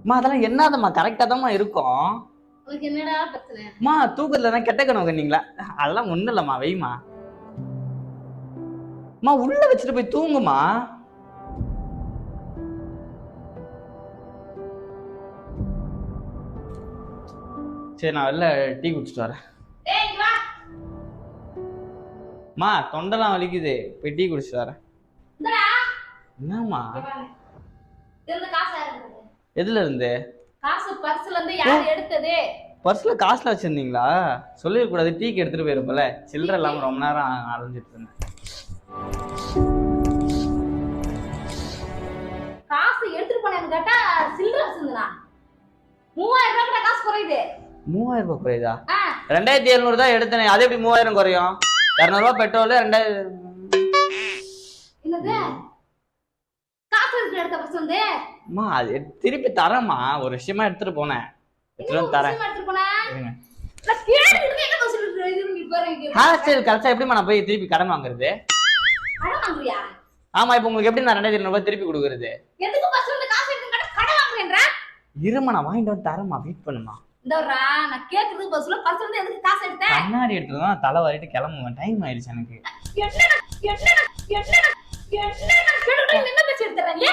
அம்மா அதெல்லாம் என்னதம்மா கரெக்டா தான்மா இருக்கும். உனக்கு என்னடா பிரச்சனை? அம்மா தூக்கத்துல தான் கெட்ட கனவு கண்டீங்களா? அதெல்லாம் ஒண்ணும் இல்லம்மா, வைமா. அம்மா உள்ள வச்சுட்டு போய் தூங்குமா. சரி நான் வெளில டீ குடிச்சிட்டு வரேன். டேய் இங்க வா. அம்மா தொண்டெல்லாம் வலிக்குது, போய் டீ குடிச்சிட்டு வரேன். இந்தடா. என்னம்மா? இங்க வா. இந்த காசு யாரு கொடுத்தது? எதுல இருந்து? காசு பர்ஸ்ல இருந்து யார் எடுத்தது? பர்ஸ்ல காசுல வச்சிருந்தீங்களா? சொல்லிடக்கூடாது, டீக்கு எடுத்துட்டு போயிருப்பல. சில்லற இல்லாம ரொம்ப நேரம் அலைஞ்சிட்டு இருந்தேன். காசு எடுத்துட்டு போனேன்னு கேட்டா சில்லறை வச்சிருந்தா 3000 ரூபாய் காசு குறையுது. 3000 ரூபாய் குறையுதா? 2700 தான் எடுத்தேன், அது எப்படி 3000 குறையும்? 200 ரூபாய் பெட்ரோல் 2000. என்னது காசு எடுத்த பர்ஸ் வந்து? அம்மா அது திருப்பி தரேம்மா, ஒரு விஷயமா எடுத்துட்டு போனேன், எடுத்துட்டு வந்து தரேன். எடுத்துட்டு போனேன். இருங்க. நான் கேட்டுக்கிட்டு என்ன சொல்லிட்டு இது நீ பாருங்க. ஹாஸ்டல் கரெக்டா எப்படிமா நான் போய் திருப்பி கடன் வாங்குறது? கடன் வாங்குறியா? ஆமா, இப்போ உங்களுக்கு எப்படி நான் 2700 ரூபாய் திருப்பி கொடுக்குறது? எதுக்கு பர்ஸ்ல இருந்து காசு எடுத்து கேட்டா கடன் வாங்குறேன்ற? இருமா நான் வாங்கிட்டு வந்து தரேம்மா, வெயிட் பண்ணுமா. இந்தவரா நான் கேக்குறது பர்ஸ்ல பர்ஸ்ல இருந்து எதுக்கு காசு எடுத்த? கண்ணாடி எடுத்து தான் தலை வாரிட்டு கிளம்புவேன், டைம் ஆயிடுச்சு எனக்கு. என்னடா கேட்டுட்டு என்ன பேச்சு எடுத்துறீங்க?